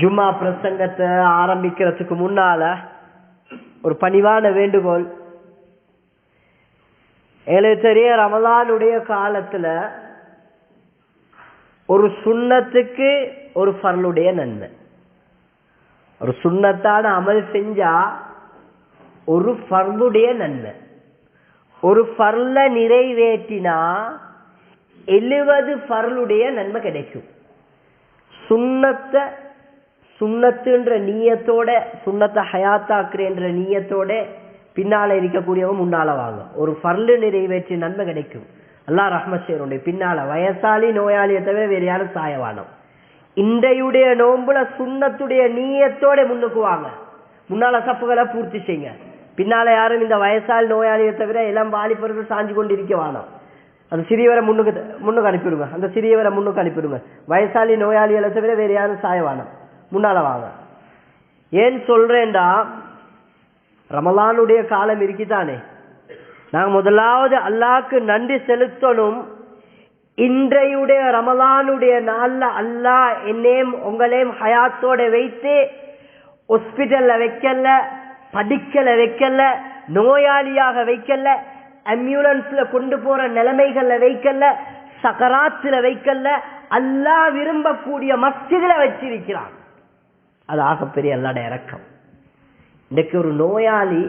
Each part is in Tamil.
ஜும்மா பிரசங்கத்தை ஆரம்பிக்கிறதுக்கு முன்னால ஒரு பணிவான வேண்டுகோள். எங்களுக்கு தெரிய ரமலானுடைய காலத்துல ஒரு சுன்னத்துக்கு ஒரு ஃபர்லுடைய நன்மை. ஒரு சுன்னத்தான அமல் செஞ்சா ஒரு ஃபர்லுடைய நன்மை. ஒரு ஃபர்ல நிறைவேற்றினா 70 ஃபர்லுடைய நன்மை கிடைக்கும். சுன்னத்துன்ற நீயத்தோட, சுன்னத்தை ஹயாத்தாக்குறேன்ற நீயத்தோட பின்னால இருக்கக்கூடியவங்க முன்னால வாங்க. ஒரு ஃபர்லு நிறைவேற்றி நன்மை கிடைக்கும். அல்லாஹ் ரஹ்மத் செய்யறோம். பின்னால வயசாளி நோயாளியை தவிர வேறு யாரும் சாயவானோம். இன்றையுடைய நோம்புல சுன்னத்துடைய நீயத்தோட முன்னுக்கு வாங்க. முன்னால சப்புகளை பூர்த்தி செய்யுங்க. பின்னால யாரும் இந்த வயசாளி நோயாளியை தவிர எல்லாம் வாலிபர்கள் சாஞ்சு கொண்டு இருக்க வானோம். அந்த சிறியவரை முன்னுக்கு அனுப்பிடுங்க. அந்த சிறியவரை முன்னுக்கு அனுப்பிடுங்க. வயசாளி நோயாளிகளை தவிர வேறு யாரும் சாயவானோம். முன்னால வாங்க. ஏன் சொல்றேன்டா, ரமலானுடைய காலம் இருக்குதானே, நாங்க முதலாவது அல்லாஹ்க்கு நன்றி செலுத்தணும். இன்றையுடைய ரமலானுடைய நாள்ல அல்லாஹ் என்னையும் உங்களையும் ஹயாத்தோட வைத்து ஹாஸ்பிட்டல்ல வைக்கல, படிக்கல வைக்கல, நோயாளியாக வைக்கல, ஆம்புலன்ஸ்ல கொண்டு போற நிலைமைகள்ல வைக்கல, சகராத்துல வைக்கல, அல்லாஹ் விரும்பக்கூடிய மஸ்ஜிதுல வச்சிருக்கிறான். அது ஆகப்பெரிய அல்லாஹ்வுடைய இரக்கம். இன்றைக்கு ஒரு நோயாளி,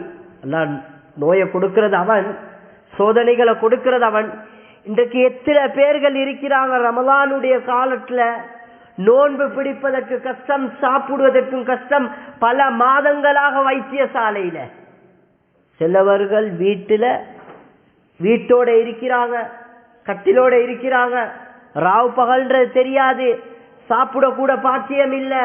அல்லாஹ் நோயை கொடுக்கிறது அவன், சோதனைகளை கொடுக்கிறது அவன். இன்றைக்கு எத்தனை பேர்கள் இருக்கிறாங்க ரமலானுடைய காலத்துல நோன்பு பிடிப்பதற்கு கஷ்டம், சாப்பிடுவதற்கும் கஷ்டம், பல மாதங்களாக வைத்தியசாலையில. சிலவர்கள் வீட்டோட இருக்கிறாங்க, கட்டிலோட இருக்கிறாங்க, ராவ் பகல்ன்றது தெரியாது, சாப்பிட கூட பாக்கியம் இல்லை,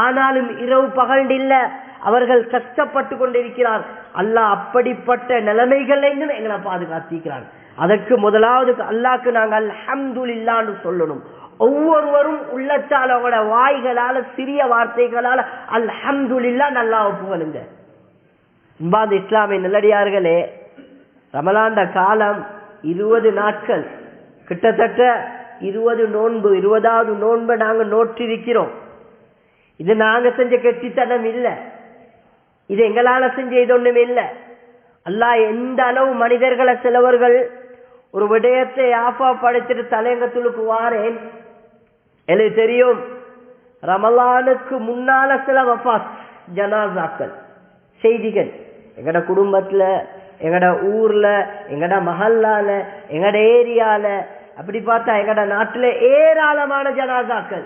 ஆனாலும் இரவு பகல் இல்லை, அவர்கள் கஷ்டப்பட்டு கொண்டிருக்கிறார். அல்லாஹ் அப்படிப்பட்ட நிலைமைகளை எங்களை பாதுகாத்திருக்கிறான். அதற்கு முதலாவது அல்லாஹ்க்கு நாங்கள் அல்ஹம்துலில்லாஹ்னு சொல்லணும். ஒவ்வொருவரும் உள்ளத்தால் அவங்களோட வாய்களால, சிறிய வார்த்தைகளால அல்ஹம்துலில்லாஹ் அல்லாஹ்வை புகழுங்க. இன்பாந்த இஸ்லாமிய நல்லடியார்களே, ரமலான் காலம் 20 நாட்கள், கிட்டத்தட்ட 20 நோன்பு, 20வது நோன்பை நாங்கள் நோற்றிருக்கிறோம். இது நாங்க செஞ்ச கெட்டித்தனம் இல்லை, இது எங்களால செஞ்ச இது ஒண்ணுமே இல்லை. அல்லாஹ் எந்த அளவு மனிதர்களை, சிலவர்கள் ஒரு விடயத்தை ஆஃபா படைச்சிட்டு தலையங்கத்துக்கு வாரேன். எனக்கு தெரியும், ரமலானுக்கு முன்னால சில வஃபாத் ஜனாசாக்கள் செய்திகள் எங்கட குடும்பத்துல, எங்கட ஊர்ல, எங்கட மஹல்லால, எங்கட ஏரியால, அப்படி பார்த்தா எங்கட நாட்டுல ஏராளமான ஜனாசாக்கள்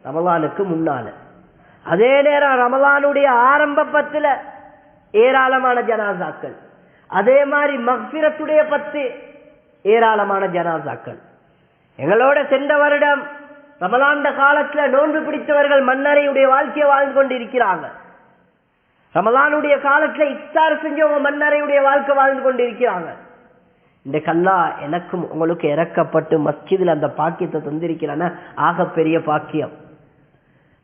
ரமலானுக்கு முன்னால. அதே நேரம் ரமலானுடைய ஆரம்ப பத்துல ஏராளமான ஜனாசாக்கள். அதே மாதிரி மக்ஃபிரத்துடைய 10 ஏராளமான ஜனாசாக்கள். எங்களோட சென்ற வருடம் ரமலான் காலத்துல நோன்பு பிடித்தவர்கள் மன்னரையுடைய வாழ்க்கையை வாழ்ந்து கொண்டு இருக்கிறாங்க. ரமலானுடைய காலத்துல இஃப்தார் செஞ்சவங்க மன்னரையுடைய வாழ்க்கை வாழ்ந்து கொண்டு இருக்கிறாங்க. இன்றைக்கு அல்லாஹ் எனக்கும் உங்களுக்கு இறக்கப்பட்டு மஸ்ஜிதில் அந்த பாக்கியத்தை தந்திருக்கிறான ஆக பெரிய பாக்கியம்.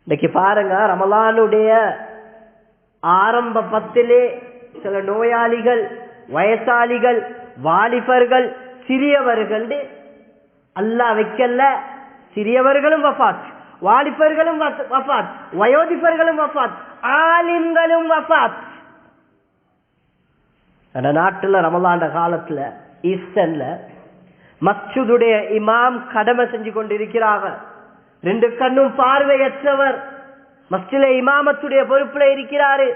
இன்னைக்கு பாருங்க, ரமலானுடைய ஆரம்ப 10 சில நோயாளிகள், வயசாளிகள், வாலிபர்கள், சிறியவர்கள் அல்லாஹ் வைக்கல. சிறியவர்களும் வஃபாத், வாலிபர்களும் வஃபாத், வயோதிபர்களும் வஃபாத், ஆலிம்களும் வஃபாத். அந்த நாட்டுல ரமலான் காலத்துல ஈஸ்டர்ல மஸ்ஜிதுடைய இமாம் கடமை செஞ்சு கொண்டிருக்கிறாங்க. 2 கண்ணும் பார்வையற்றவர் மஸ்ஜிதுல இமாமத்துடைய பொறுப்புல இருக்கிறாரு.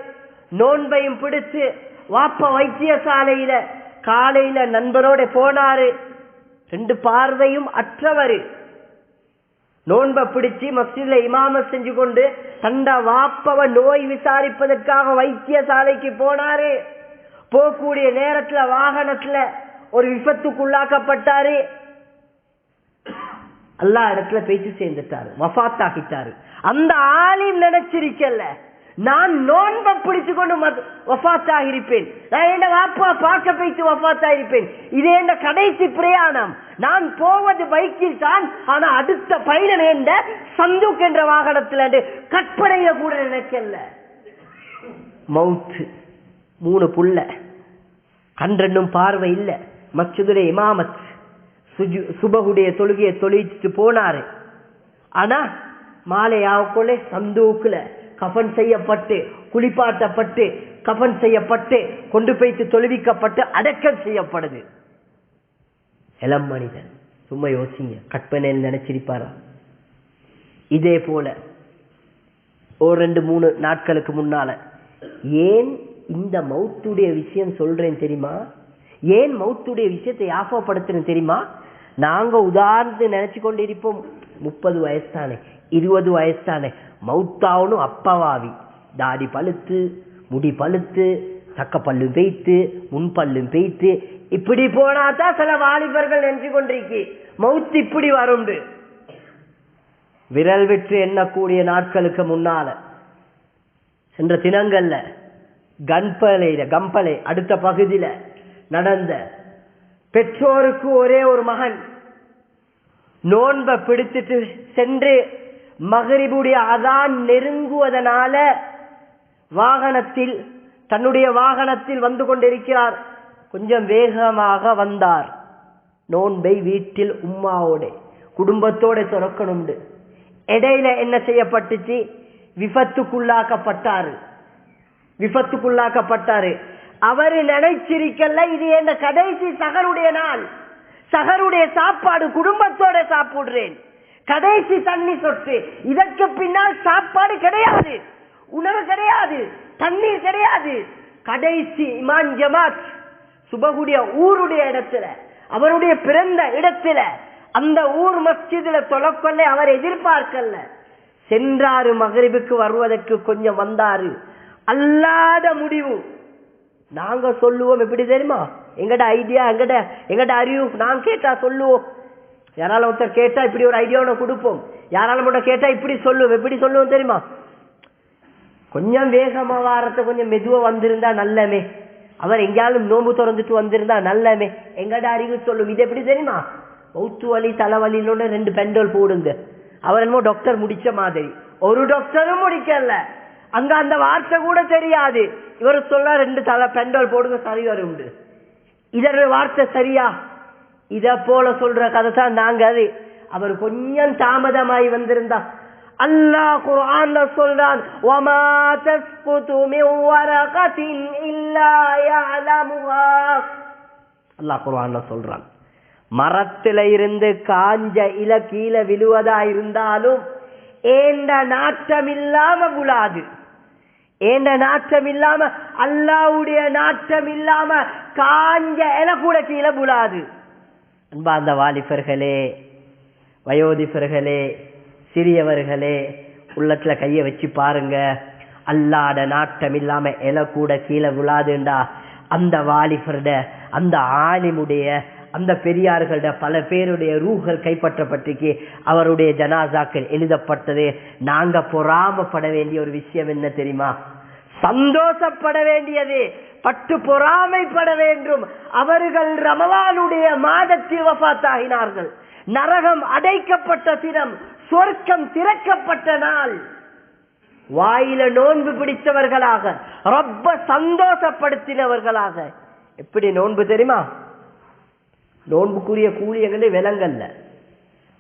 நோன்பையும் பிடிச்சு வாப்ப வைத்தியசாலையில காலையில நண்பரோட போனாரு. 2 பார்வையும் அற்றவர் நோன்பை பிடிச்சு மஸ்ஜிதுல இமாம செஞ்சு கொண்டு தண்ட வாப்பவ நோய் விசாரிப்பதற்காக வைத்தியசாலைக்கு போனாரு. போகக்கூடிய நேரத்துல வாகனத்துல ஒரு விபத்துக்குள்ளாக்கப்பட்டாரு. அல்லாஹ் இடத்துல பேச்சு சேர்ந்துட்டாரு, வஃபாத் ஆகிட்டாரு. அந்த ஆலிம் நினைச்சிருக்கல, நான் நோன்பை பிடிச்சு கொண்டு வஃபாத் ஆகிருப்பேன், நான் என்ன வாப்பா பார்க்க போய்த்து வஃபாத் ஆகிருப்பேன், இதே இந்த கடைசி பிரயாணம், நான் போவது பைக்கில் தான், ஆனா அடுத்த பயணம் என்ற சந்துக் என்ற வாகனத்தில் கற்பனையில கூட நினைக்கல. மவுத்து, 3 புள்ள, கன்றென்னும் பார்வை இல்ல. மஸ்ஜிதுடைய இமாமத் சுபஹுடைய தொழுகையை தொழுவிட்டு போனாரு. ஆனா மாலையாவுக்குள்ளே சந்தூக்குல கஃன் செய்யப்பட்டு குளிப்பாட்டப்பட்டு கஃன் செய்யப்பட்டு கொண்டு போய்த்து தொழுவிக்கப்பட்டு அடக்கம் செய்யப்படுது. இளம் மனிதன் சும்மா யோசிங்க, கற்பனையில் நினைச்சிருப்பாரா? இதே போல ஒரு 2-3 நாட்களுக்கு முன்னால ஏன் இந்த மௌத்துடைய விஷயம் சொல்றேன் தெரியுமா? ஏன் மௌத்துடைய விஷயத்தை யாபப்படுத்துறேன் தெரியுமா? நாங்க உதாரணத்தை நினைச்சு கொண்டிருப்போம், 30 வயசு தானே 20 வயசு தானே மௌத்தாவனும் அப்பவாவி, தாடி பழுத்து முடி பழுத்து சக்க பல்லும் பெய்த்து முன்பல்லும் பெய்த்து இப்படி போனாதான் சில வாலிபர்கள் நினைச்சு கொண்டிருக்கு மௌத்து இப்படி வரும். விரல் விட்டு எண்ணக்கூடிய நாட்களுக்கு முன்னால சென்ற தினங்கள்ல கம்பளை அடுத்த பகுதியில நடந்த பெற்றோருக்கு ஒரே ஒரு மகன் நோன்பை பிடிச்சிட்டு சென்று மகரிபுடைய அதான் நெருங்குவதனால வாகனத்தில் தன்னுடைய வாகனத்தில் வந்து கொண்டிருக்கிறார். கொஞ்சம் வேகமாக வந்தார். நோன்பை வீட்டில் உம்மாவோட குடும்பத்தோட துறக்கணும். இடையில என்ன செய்யப்பட்டுச்சு? விபத்துக்குள்ளாக்கப்பட்டாரு. அவரு நினைச்சிருக்கல இது என்ற கடைசி சகருடைய நாள், சகருடைய சாப்பாடு குடும்பத்தோட சாப்பிடுறேன், கடைசி தண்ணி சொட்டு, இதற்கு பின்னால் சாப்பாடு கிடையாது, உணவு கிடையாது, தண்ணீர் கிடையாது. கடைசி இமான் ஜமாத் சுபகுடைய ஊருடைய இடத்துல, அவருடைய பிறந்த இடத்துல, அந்த ஊர் மஸ்ஜிதுல தொலைக்கொள்ள அவர் எதிர்பார்க்கல. சென்றாரு. மகரிபுக்கு வருவதற்கு கொஞ்சம் வந்தாரு. அல்லாத முடிவு. நாங்க சொல்லுவோம் எப்படி தெரியுமா? எங்கட ஐடியா எங்கட அறிவு நான் கேட்டா சொல்லுவோம். யாரால ஒருத்தர் கேட்டா இப்படி ஒரு ஐடியாவை கொடுப்போம், யாரால மட்டும் கேட்டா இப்படி சொல்லுவோம். எப்படி சொல்லுவோம் தெரியுமா? கொஞ்சம் வேகமா வாரத்தை கொஞ்சம் மெதுவா வந்திருந்தா நல்லமே, அவர் எங்கேயாலும் நோம்பு திறந்துட்டு வந்திருந்தா நல்லமே, எங்கட அறிவு சொல்லும். இது எப்படி தெரியுமா? மௌத்து வலி தலைவலியிலோட 2 பெண்டோல் போடுங்க. அவர் என்னமோ டாக்டர் முடிச்ச மாதிரி. ஒரு டாக்டரும் முடிக்கல, அங்க அந்த வார்த்தை கூட தெரியாது. இவர் சொல்ல 2 பெண்டோல் போடுங்க சரி வரும். இதோட வார்த்தை சரியா? இத போல சொல்ற கதை தான் நாங்க. அது அவர் கொஞ்சம் தாமதமாய் வந்திருந்தா அல்லாஹ் குர்ஆன்ல சொல்றான், வமா தஸ்குது மின் வரகத்தின் இல்லா யஅலமுஹா. அல்லாஹ் குர்ஆன்ல சொல்றான், மரத்தில இருந்து காஞ்ச இல கீழே விழுவதா இருந்தாலும் ஏண்ட நாட்டம் இல்லாம விழாது. ஏண்ட நாட்டம் இல்லாம, அல்லாஹ்வுடைய நாட்டம் இல்லாம காஞ்ச இல கூட கீழே விழாது. அன்பார்ந்த வாலிபர்களே, வயோதிபர்களே, சிறியவர்களே, உள்ளத்துல கைய வச்சு பாருங்க. அல்லாஹ்வுடைய நாட்டம் இல்லாம இல கூட கீழே விழாதுண்டா அந்த வாலிபருட, அந்த ஆலிமுடைய, அந்த பெரியார்கள பல பேருடைய ரூஹல் கைப்பற்றப்பட்டிருக்கு. அவருடைய ஜனாசாக்கள் எழுதப்பட்டது. நாங்க பொறாமப்பட வேண்டிய ஒரு விஷயம் என்ன தெரியுமா? சந்தோஷப்பட வேண்டியது, பட்டு பொறாமைப்பட வேண்டும். அவர்கள் ரமலானுடைய மாதத்தில் வஃபாத்தாகினார்கள். நரகம் அடைக்கப்பட்ட தினம், சொர்க்கம் திறக்கப்பட்ட நாள். வாயில நோன்பு பிடித்தவர்களாக, ரப்ப சந்தோஷப்படுத்தினவர்களாக. எப்படி நோன்பு தெரியுமா? நோன்புக்குரிய கூலி எங்களே விலங்கல்ல.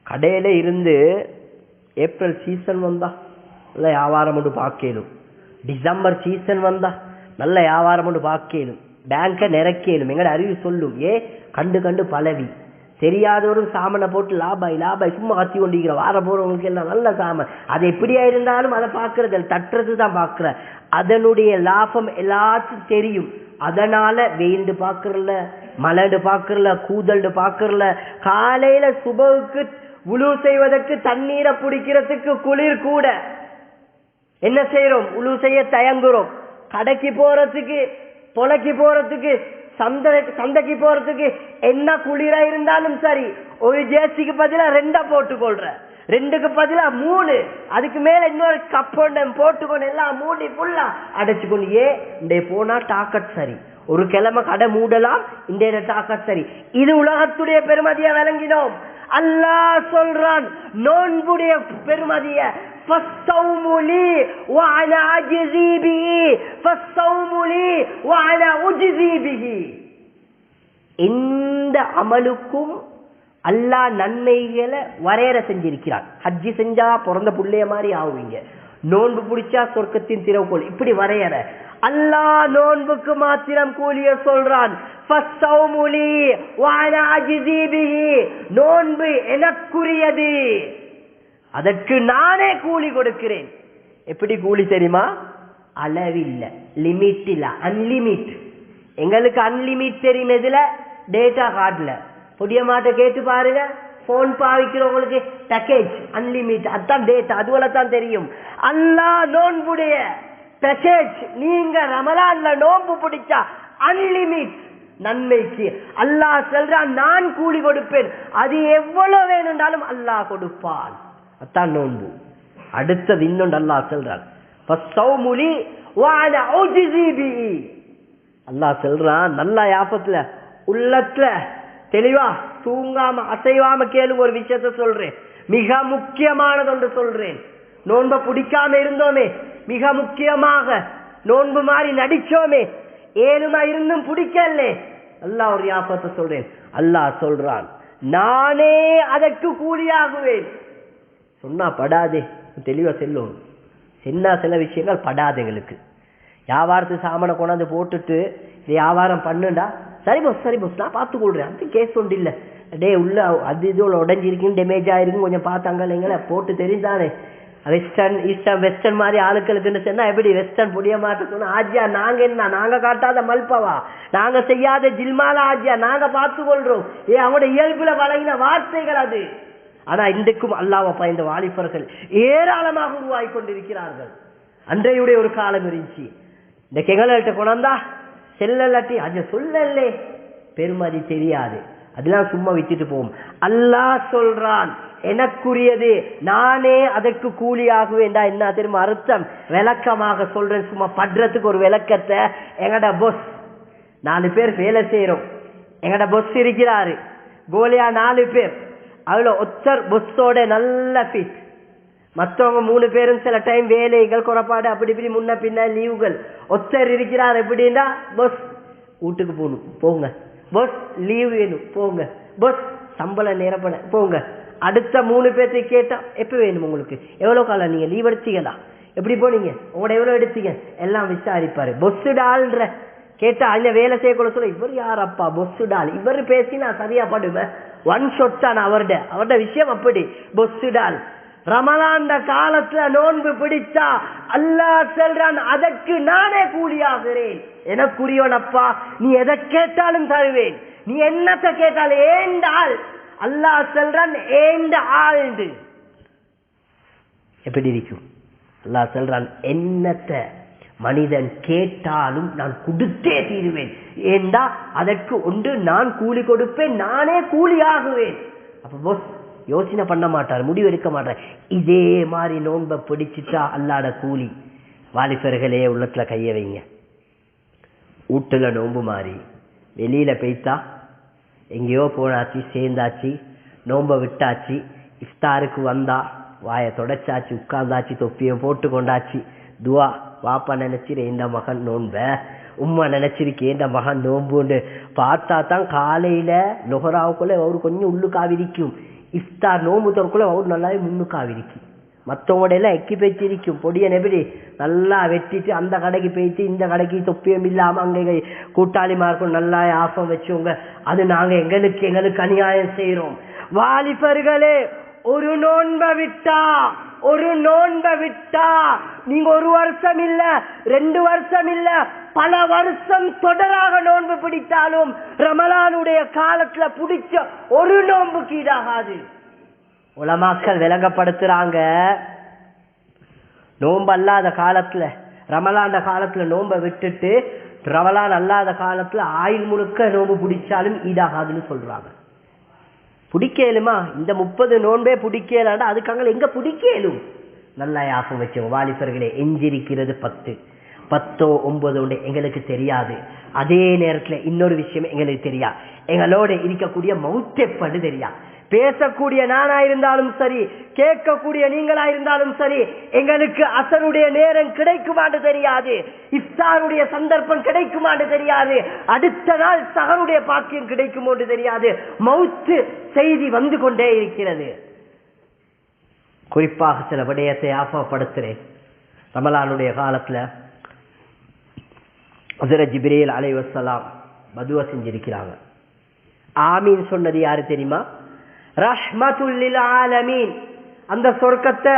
கடையில இருந்து ஏப்ரல் சீசன் வந்தா நல்ல வியாபாரம் ஒன்று பார்க்கலும், டிசம்பர் சீசன் வந்தா நல்ல வியாபாரம் ஒன்று பார்க்கலும், பேங்க நிறக்கலும். எங்கட அறிவு சொல்லும். கண்டு கண்டு பழவி தெரியாதவரும் சாமனை போட்டு லாபாய் சும்மா கத்தி கொண்டிருக்கிற வார போறவங்களுக்கு எல்லாம் நல்ல சாமன். அது எப்படியா இருந்தாலும் அதை பார்க்கறது, தட்டுறது தான் பார்க்கிற. அதனுடைய லாபம் எல்லாத்துக்கும் தெரியும். அதனால வெயில்டு பாக்குறல, மலடு பாக்குறல, கூதல்டு பாக்குறல. காலையில சுபவுக்கு உழு செய்வதற்கு தண்ணீரை பிடிக்கிறதுக்கு குளிர் கூட என்ன செய்யறோம்? உழு செய்ய தயங்குறோம். கடைக்கு போறதுக்கு, பொலைக்கு போறதுக்கு, சந்தைக்கு போறதுக்கு என்ன குளிரா இருந்தாலும் சரி, ஒரு ஜேசிக்கு பதிலா 2 போட்டுக்கொள்ற, 2க்கு பதிலா 3, அதுக்கு மேல இன்னொரு கப்பொண்ட போட்டுக்கொண்டு எல்லாம் மூடி ஃபுல்லா அடைச்சுக்கொண்டு இண்டே போனா டாக்கட் சரி, ஒரு கிழமை கடை மூடலாம், இன்றைய டாக்கட் சரி. இது உலகத்துடைய பெருமதியை விளங்கினோம். அல்லாஹ் சொல்றான் நோன்புடைய பெருமதிய, இந்த அமலுக்கும் அல்லாஹ் நன்மைகளை வரையறை செஞ்சிருக்கிறான். ஹஜ்ஜி செஞ்சா பிறந்த புள்ளைய மாதிரி ஆகுவீங்க, நோன்பு பிடிச்சா சொர்க்கத்தின் திறவுகோல், இப்படி வரையறை. அல்லாஹ் நோன்புக்கு மாத்திரம் கூலிய சொல்றான். நோன்பு எனக்குரியது, அதற்கு நானே கூலி கொடுக்கிறேன். எப்படி கூலி தெரியுமா? அளவில்ல, லிமிட் இல்ல, அன்லிமிட். எங்களுக்கு அன்லிமிட் தெரியும் எதுல? டேட்டா கார்டுல. புதிய மாட்ட கேட்டு பாருங்க, போன் பாவிக்கிறவங்களுக்கு பேக்கேஜ் அன்லிமிட், அதான் டேட்டா, அதுவரை தான் தெரியும். அல்லாஹ் நோன்புடைய பேக்கேஜ், நீங்க ரமலான்ல நோன்பு பிடிச்சா அன்லிமிட் நன்மைக்கு. அல்லாஹ் சொல்றான் நான் கூலி கொடுப்பேன், அது எவ்வளவு வேணும்னாலும் அல்லாஹ் கொடுப்பான். அதான் நோன்பு. அடுத்தது இன்னொன்று அல்லாஹ் சொல்றான், அல்லாஹ் சொல்றான், நல்லா யாபத்துல உள்ளத்துல தெளிவா தூங்காம அசைவாம கேளுங்க. ஒரு விஷயத்த சொல்றேன், மிக முக்கியமானது ஒன்று சொல்றேன். நோன்பை பிடிக்காம இருந்தோமே, மிக முக்கியமாக நோன்பு மாதிரி நடிச்சோமே, ஏழுமா இருந்தும் பிடிக்கல. அல்லாஹ் ஒரு யாபத்தை சொல்றேன். அல்லாஹ் சொல்றான், நானே அதற்கு கூலியாகுவேன். சொன்னா படாதே, தெளிவா செல்லும். சின்ன சில விஷயங்கள் படாது எங்களுக்கு. வியாபாரத்து சாமான கொண்டாந்து போட்டுட்டு வியாபாரம் பண்ணுண்டா, சரி போஸ் சரி போஸ் நான் பார்த்து கொள்றேன், அது கேஸ் ஒன்று இல்லை. டே உள்ள அது இது உடஞ்சிருக்குன்னு டேமேஜ் ஆயிருக்கும், கொஞ்சம் பார்த்தாங்க இல்லைங்களா போட்டு தெரிந்தானே. வெஸ்டர்ன் ஈஸ்டர்ன் வெஸ்டர்ன் மாதிரி ஆளுக்களுக்குன்னு சொன்னா எப்படி? வெஸ்டர்ன் புடிய மாட்ட சொன்னா, ஆஜியா நாங்க என்ன, நாங்க காட்டாத மல்பவா, நாங்க செய்யாத ஜில்மாலா, ஆஜியா நாங்க பார்த்து கொள்றோம். அவங்களோட இயல்புல வழங்கின வார்த்தைகள் அது. ஆனா இன்றைக்கும் அல்லாஹ்வை பயந்த வாலிபர்கள் ஏராளமாக உருவாகி கொண்டிருக்கிறார்கள். அன்றையுடைய ஒரு காலம் இருந்துச்சு, இந்த கெங்கல்கிட்ட கொண்டாந்தா செல்லல்லாட்டி அது சொல்லலே பெருமதி தெரியாது, அதெல்லாம் சும்மா விட்டுட்டு போவோம். அல்லாஹ் சொல்றான், எனக்குரியது, நானே அதற்கு கூலியாகுவேண்டா. என்ன தெரியுமா அர்த்தம்? விளக்கமாக சொல்றேன், சும்மா படுறதுக்கு ஒரு விளக்கத்தை. எங்கட பொஸ் 4 பேர் வேலை செய்யறோம், எங்கட பொஸ் இருக்கிறாரு, கோலியா 4 பேர், அதுல ஒத்தர் பொஸ்ஸோட நல்ல ஃபிட், மற்றவங்க 3 பேரும் சில டைம் வேலைகள் குறைபாடு அப்படி இப்படி முன்ன பின்ன லீவுகள். ஒத்தர் இருக்கிறார் எப்படின்னா, பொஸ் வீட்டுக்கு போகணும் போங்க, பொஸ் லீவ் வேணும் போங்க, பொஸ் சம்பளம் நேரப்பட போங்க. அடுத்த 3 பேர்த்தை கேட்டா, எப்ப வேணும் உங்களுக்கு, எவ்வளவு காலம் நீங்க லீவ் எடுத்தீங்களா, எப்படி போனீங்க, உங்களோட எவ்வளவு எடுத்தீங்க எல்லாம் விசாரிப்பாரு. பொஸ் டால்ன்ற கேட்டா அந்த வேலை செய்யக்கூட சொல்ல, இவர் யாரப்பா பொஸ் டால், இவர் பேசினா சரியா படுவேன், ஒன் ஷாட் தான் அவருடைய விஷயம் அப்படி. பொஸ் டால் ரமலான் காலத்துல நோன்பு பிடிச்சா அல்லாஹ் சொல்றான், அதற்கு நானே கூலியாகிறேன், எனக்குரியவனப்பா, நீ எதை கேட்டாலும் தருவேன், நீ என்னத்தை கேட்டாலும் ஏண்டால். அல்லாஹ் சொல்றான் ஏண்ட ஆழ்ந்து எப்படி இருக்கும்? அல்லாஹ் சொல்றான், என்னத்தை மனிதன் கேட்டாலும் நான் கொடுத்தே தீருவேன், ஏண்டா அதற்கு ஒன்று நான் கூலி கொடுப்பேன், நானே கூலி ஆகுவேன். அப்ப பொஸ் யோசனை பண்ண மாட்டார், முடிவு எடுக்க மாட்டார். இதே மாதிரி நோன்பை பிடிச்சிட்டா அல்லாட கூலி. வாலிபர்களே உள்ளத்துல கைய வைங்க. வீட்டுல நோன்பு மாறி வெளியில பெய்த்தா எங்கேயோ போனாச்சு, சேர்ந்தாச்சு, நோன்பை விட்டாச்சு, இஃப்தாருக்கு வந்தா வாயை தொடச்சாச்சு, உட்கார்ந்தாச்சு, தொப்பியை போட்டு கொண்டாச்சு, துவா வாப்பா நினைச்சிரு இந்த மகன் நோன்ப, உம்மா நினைச்சிருக்கே இந்த மகன் நோன்புன்னு பார்த்தா தான் காலையில லொஹராவுக்குள்ள அவரு கொஞ்சம் உள்ளுக்காவிரிக்கும், இஃப்தார் நோம்பு தோறக்குள்ள அவரு நல்லாவே முன்னுக்காவிரிக்கும். மற்றவங்களோட எல்லாம் எக்கி பேச்சிருக்கும், பொடியன் எப்படி நல்லா வெட்டிட்டு அந்த கடைக்கு போயிட்டு இந்த கடைக்கு தொப்பியம் இல்லாம அங்கே கூட்டாளிமாருக்கும் நல்லா ஆஃபம் வச்சவங்க, அது நாங்க எங்களுக்கு அநியாயம் செய்யறோம். வாலிபர்களே, ஒரு நோன்பை விட்டா நீங்க 1 வருஷம் இல்ல 2 வருஷம் இல்ல பல வருஷம் தொடராக நோன்பு பிடித்தாலும் ரமலானுடைய காலத்துல பிடிச்ச ஒரு நோன்புக்கு ஈடாகாது. உலமாக்கள் விளங்கப்படுத்துறாங்க, நோன்பு அல்லாத காலத்துல ரமலான் காலத்துல நோன்பை விட்டுட்டு ரமலான் அல்லாத காலத்துல ஆயுள் முழுக்க நோன்பு பிடிச்சாலும் ஈடாகாதுன்னு சொல்றாங்க. பிடிக்கலுமா? இந்த 30 நோன்பே பிடிக்கலாண்டா அதுக்காக எங்க பிடிக்கலும்? நல்லா யாபம் வச்சோம் வாலிபர்களே, எஞ்சிருக்கிறது 10, 10 9 எங்களுக்கு தெரியாது. அதே நேரத்துல இன்னொரு விஷயம் எங்களுக்கு தெரியா, எங்களோட இருக்கக்கூடிய மௌத்தெப்படு தெரியா. பேசக்கூடிய நானா இருந்தாலும் சரி, கேட்கக்கூடிய நீங்களா இருந்தாலும் சரி, எங்களுக்கு அசருடைய நேரம் கிடைக்குமான்னு தெரியாது, இஃப்தாருடைய சந்தர்ப்பம் கிடைக்குமான்னு தெரியாது, அடுத்த நாள் சஹருடைய பாக்கியம் கிடைக்குமோன்னு தெரியாது. மௌத்து செய்தி வந்து கொண்டே இருக்கிறது. குறிப்பாக சில விடயத்தை ஆஃபப்படுத்துறேன். ரமலானுடைய காலத்துல ஹஜ்ரத் ஜிப்ரீல் அலைஹிஸ்ஸலாம் பதுவா செஞ்சிருக்கிறாங்க. ஆமீன் சொன்னது யாரு தெரியுமா? ரஹ்மத்துல் லில் ஆலமீன். அந்த சொர்க்கத்தை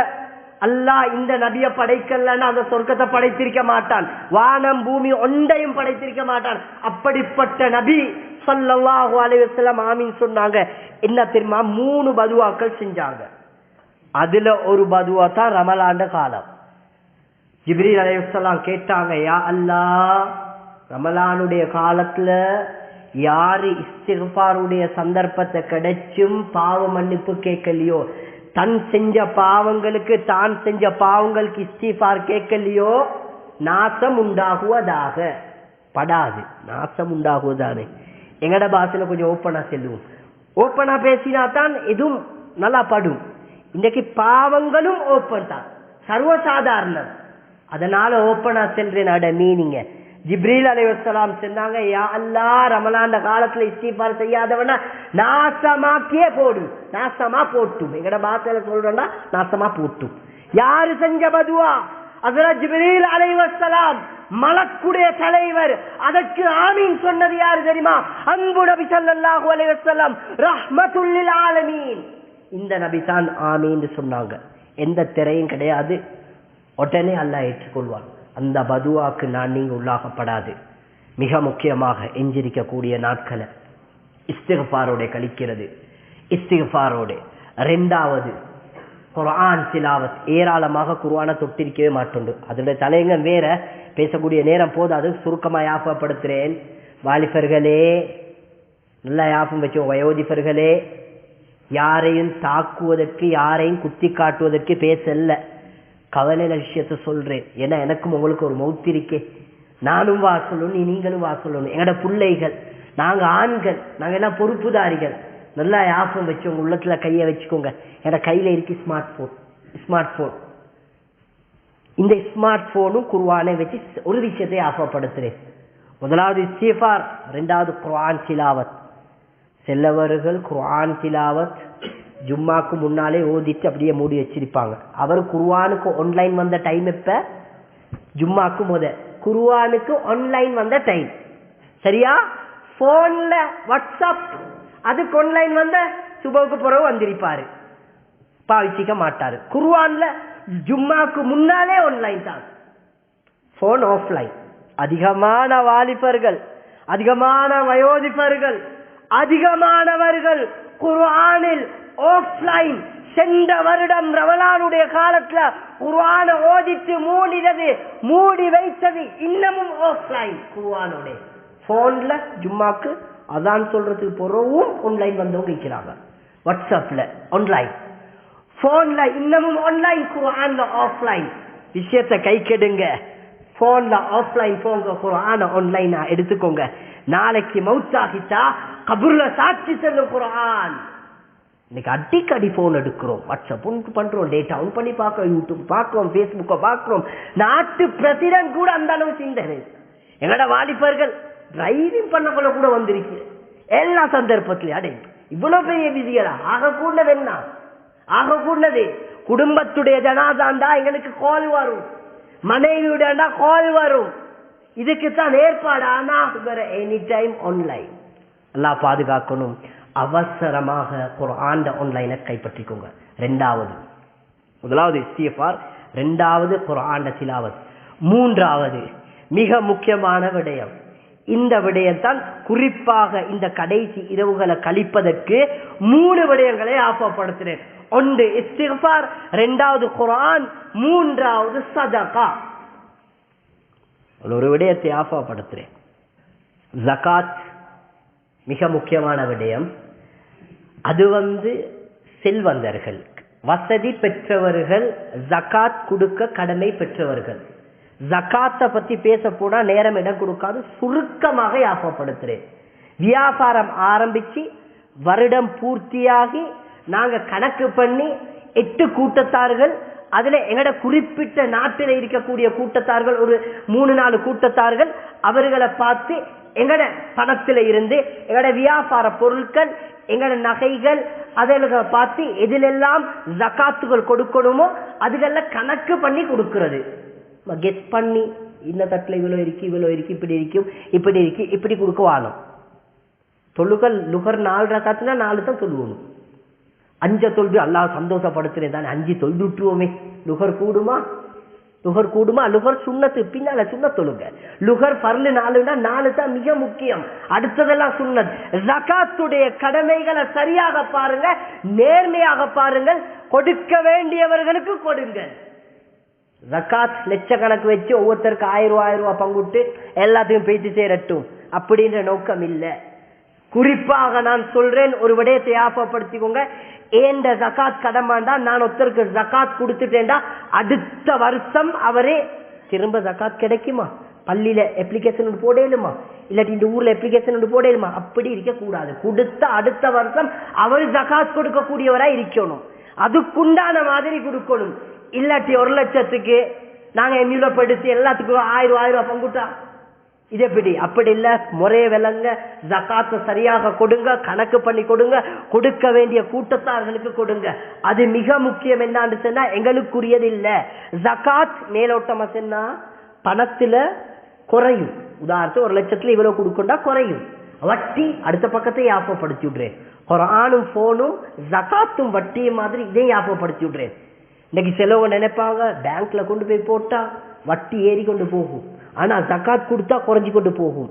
அல்லாஹ் இந்த நபிய படைக்கலன்னா அந்த சொர்க்கத்தை படைத்திருக்க மாட்டான். வானம் பூமி ஒன்றையும் படைத்திருக்க மாட்டான். அப்படிப்பட்ட நபி ஸல்லல்லாஹு அலைஹி வஸல்லம் ஆமீன் சொன்னாங்க. என்ன தெரியுமா? 3 பதுவாக்கள் செஞ்சாங்க. அதுல ஒரு பதுவா தான் ரமலான் காலம். ஜிப்ரீல் அலைஹிஸ்ஸலாம் கேட்டாங்க, யா அல்லாஹ், ரமலானுடைய காலத்துல யாரு இஸ்திக்ஃபாருடைய சந்தர்ப்பத்தை கிடைச்சும் பாவ மன்னிப்பு கேட்கலையோ, தன் செஞ்ச பாவங்களுக்கு தான் செஞ்ச பாவங்களுக்கு இஸ்திக்ஃபார் கேட்கலையோ, நாசம் உண்டாகுவதாக. படாது, நாசம் உண்டாகுவதானே. எங்கட பாசையில கொஞ்சம் ஓப்பனா செல்லுவோம். ஓப்பனா பேசினா தான் எதுவும் நல்லா படும். இன்னைக்கு பாவங்களும் ஓப்பன் தான், சர்வசாதாரணம். அதனால ஓப்பனா செல்றேன். அட மீனிங்க ஜிப்ரீல் அலைஹிஸ்ஸலாம் சொன்னாங்க, யா அல்லாஹ், ரமலான் காலத்துல இஸ்திக்ஃபார் செய்யாதவனா நாசமாக்கியே போடும், நாசமா போட்டும். எங்கட பாசையில சொல்றோம்னா நாசமா போட்டும். யாரு செஞ்ச பதுவா? ஹஜ்ரத் ஜிப்ரீல் அலைஹிஸ்ஸலாம், மலக்குடைய தலைவர். அதற்கு ஆமீன் சொன்னது யாரு தெரியுமா? அன்பு நபி ஸல்லல்லாஹு அலைஹி வஸல்லம், ரஹ்மத்துல் லில் ஆலமீன். இந்த நபி தான் ஆமீன் சொன்னாங்க. எந்த திரையும் கிடையாது. உடனே அல்லாஹ் ஏற்றுக்கொள்வான். அந்த பதுவாக்கு நான் நீங்க உள்ளாகப்படாது. மிக முக்கியமாக எஞ்சிருக்கக்கூடிய நாட்களை இஸ்திக்ஃபாரோட கழிக்கிறது. இஸ்திக்ஃபாரோட 2வது குர்ஆன் திலாவத். ஏராளமாக குர்ஆனை தொட்டிருக்கவே மாட்டோண்டு. அதோட தலையங்கம் வேற, பேசக்கூடிய நேரம் போதாது. சுருக்கமா யாபப்படுத்துறேன். வாலிபர்களே, நல்லா யாபம் வச்சோம். வயோதிபர்களே, யாரையும் தாக்குவதற்கு, யாரையும் குத்தி காட்டுவதற்கு பேசல. கவலையில விஷயத்த சொல்றேன். ஏன்னா எனக்கும் உங்களுக்கு ஒரு மௌத் இருக்கே. நானும் வா சொல்லணும், நீங்களும் வா சொல்லணும். எங்கட பிள்ளைகள், நாங்க ஆண்கள், நாங்க எல்லாம் பொறுப்புதாரிகள். நல்லா யாபம் வச்சு உங்க உள்ளத்துல கைய வச்சுக்கோங்க. என் கையில இருக்கு ஸ்மார்ட் போன். இந்த ஸ்மார்ட் போனும் குர்ஆனை வச்சு ஒரு விஷயத்தை ஆஃபப்படுத்துறேன். முதலாவது இஸ்திக்ஃபார், 2வது குர்ஆன் திலாவத். செல்லவர்கள் குர்ஆன் திலாவத் ஜும்மாக்கு முன்னாலே ஓதிட்டு அப்படியே மூடி வச்சிருப்பாங்க. அவர் குர்ஆனுக்கு ஆன்லைன் வந்த டைம் இப்ப ஜும்மாக்கு குர்ஆனுக்கு ஆன்லைன் வந்த டைம் சரியா? போன்ல வாட்ஸ்அப் அதுக்கு ஆன்லைன் வந்த சுபவுக்கு பிறகு வந்திருப்பாரு, பாவிச்சிக்க மாட்டாரு. குர்ஆன்ல ஜும்மாக்கு முன்னாலே ஆன்லைன் தான், போன் ஆஃப்லைன். அதிகமான வாலிபர்கள், அதிகமான வயோதிபர்கள், அதிகமானவர்கள் குர்ஆனில் ஆஃப்லைன். சென்ற வருடம் ரமலானுடைய காலத்துல குர்ஆனை ஓதிட்டு மூடி வைத்தது இன்னமும் ஆஃப்லைன். குர்ஆனோட போன்ல ஜும்மாக்கு அதான் சொல்றதுக்கு பிறகும் ஆன்லைன் வந்தவங்க இருக்கிறாங்க. வாட்ஸ்அப்ல ஆன்லைன், போன்ல இன்னமும் ஆன்லைன், குர்ஆன்ல ஆஃப்லைன். விஷயத்தை கை கெடுங்க. போன்ல ஆஃப்லைன் போங்க, குர்ஆனை ஆன்லைனா எடுத்துக்கோங்க. நாளைக்கு மௌத்தாகிட்டா கபூர்ல சாட்சி செல்லும் குர்ஆன். இன்னைக்கு அடிக்கடி போன் எடுக்கிறோம், வாட்ஸ்அப் பண்றோம், டேட்டா ஆன் பண்ணி பார்க்கிறோம், யூடியூப் பார்க்கிறோம், பேஸ்புக்க பார்க்கிறோம். நாட்டு பிரசிடென்ட் கூட அந்த அளவு சிந்தனை. எங்கட வாலிபர்கள் டிரைவிங் பண்ண கூட வந்திருக்கு எல்லா சந்தர்ப்பத்திலையும். அடே இவ்வளவு பெரிய விதிகளா? ஆக கூடது என்ன? ஆக கூடது குடும்பத்துடைய ஜனாதாண்டா எங்களுக்கு கால் வரும், மனைவியுடா கால் வரும். இதுக்குத்தான் ஏற்பாடு. ஆனா எனி டைம் ஆன்லைன். எல்லாம் பாதுகாக்கணும். அவசரமாக குர்ஆன் ஆன்லைனை கைப்பற்றிக்கோங்க. 2வது, முதலாவது இஸ்திக்ஃபார், 2வது குர்ஆன் திலாவத், 3வது மிக முக்கியமான விடயம். இந்த விடயத்தான் குறிப்பாக இந்த கடைசி இரவுகளை கழிப்பதற்கு 3 விடயங்களை ஆஃபப்படுத்துறேன். 1 இஸ்திக்ஃபார், 2வது குர்ஆன், 3வது சதகா. ஒரு விடயத்தை ஆஃபப்படுத்துறேன். ஜகாத் மிக முக்கியமான விடயம். அது செல்வந்தர்கள், வசதி பெற்றவர்கள் ஜகாத் கொடுக்க கடமை பெற்றவர்கள். ஜகாத்தை பத்தி பேச போனா நேரம் இடம் கொடுக்காது. சுருக்கமாக யாபப்படுத்துறேன். வியாபாரம் ஆரம்பிச்சு வருடம் பூர்த்தியாகி நாங்க கணக்கு பண்ணி 8 கூட்டத்தார்கள், அதுல எங்கட குறிப்பிட்ட நாட்டில் இருக்கக்கூடிய கூட்டத்தார்கள் ஒரு 3-4 கூட்டத்தார்கள், அவர்களை பார்த்து எங்கட பணத்தில இருந்து எங்கட வியாபார பொருட்கள், எங்கட நகைகள், அதெல்லாம் பார்த்து எதிலெல்லாம் ஜகாத்துகள் கொடுக்கணுமோ அதுகெல்லாம் கணக்கு பண்ணி கொடுக்கிறது. கெஸ் பண்ணி இந்த தட்டுல இவ்வளவு இருக்கு, இவ்வளவு இருக்கு, இப்படி இருக்கும், இப்படி இருக்கு, இப்படி கொடுக்க வாழும். தொழுகள் லுகர் 4 ரகாத்துல 4 தான் தொழுவணும். 5 தொழுது அல்லாஹ் சந்தோஷப்படுத்துறேன் தானே, 5 தொழுது விட்டுருவோமே. லுகர் கூடுமா? லுகர் கூடுமா? லுகர் சுன்னத்து, பின்னால சுன்னத் தொழுங்க. லுகர் பர்லு 4னா 4 தான் மிக முக்கியம், அடுத்ததெல்லாம் சுன்னத். ஜகாத்துடைய கடமைகளை சரியாக பாருங்க, நேர்மையாக பாருங்கள், கொடுக்க வேண்டியவர்களுக்கு கொடுங்க. ஜகாத் லட்சக்கணக்கு வச்சு ஒவ்வொருத்தருக்கு 1000 ரூபாய் பங்குட்டு எல்லாத்தையும் பேச்சு சேரட்டும் அப்படின்ற நோக்கம் இல்லை. குறிப்பாக நான் சொல்றேன், ஒரு விடயத்தை ஞாபகப்படுத்திக்கோங்க. ஏண்ட ஜகாத் கடமாண்டா, நான் ஒருத்தருக்கு ஜகாத் கொடுத்துட்டேன்டா அடுத்த வருஷம் அவரே திரும்ப ஜகாத் கிடைக்குமா? பள்ளியில அப்ளிகேஷன் போடலுமா, இல்லாட்டி இந்த ஊர்ல அப்ளிகேஷன் போடலுமா? அப்படி இருக்க கூடாது. கொடுத்த அடுத்த வருஷம் அவர் ஜகாத் கொடுக்கக்கூடியவரா இருக்கணும், அதுக்குண்டான மாதிரி கொடுக்கணும். இல்லாட்டி 1 லட்சத்துக்கு நாங்க நிலப்படுத்தி எல்லாத்துக்கும் 1000 ரூபாய் பங்குட்டா இது எப்படி? அப்படி இல்ல, முறைய விலங்க, ஜகாத்தை சரியாக கொடுங்க, கணக்கு பண்ணி கொடுங்க, கொடுக்க வேண்டிய கூட்டத்தார்களுக்கு கொடுங்க. அது மிக முக்கியம். என்னன்னு சொன்னா எங்களுக்குரியது இல்ல. ஜகாத் மேலோட்டமா சொன்னா பணத்துல குறையும். உதாரணத்துக்கு 1 லட்சத்துல இவ்வளவு கொடுக்கண்டா குறையும். வட்டி அடுத்த பக்கத்தை ஞாபகப்படுத்தி விடுறேன். குர்ஆனும் போனும் ஜகாத்தும் வட்டியும் மாதிரி இதையும் ஞாபகப்படுத்தி விடுறேன். இன்னைக்கு செலவு நினைப்பாங்க, பேங்க்ல கொண்டு போய் போட்டா வட்டி ஏறி கொண்டு போகும், ஆனா ஜகாத் கொடுத்தா குறைஞ்சு கொண்டு போகும்.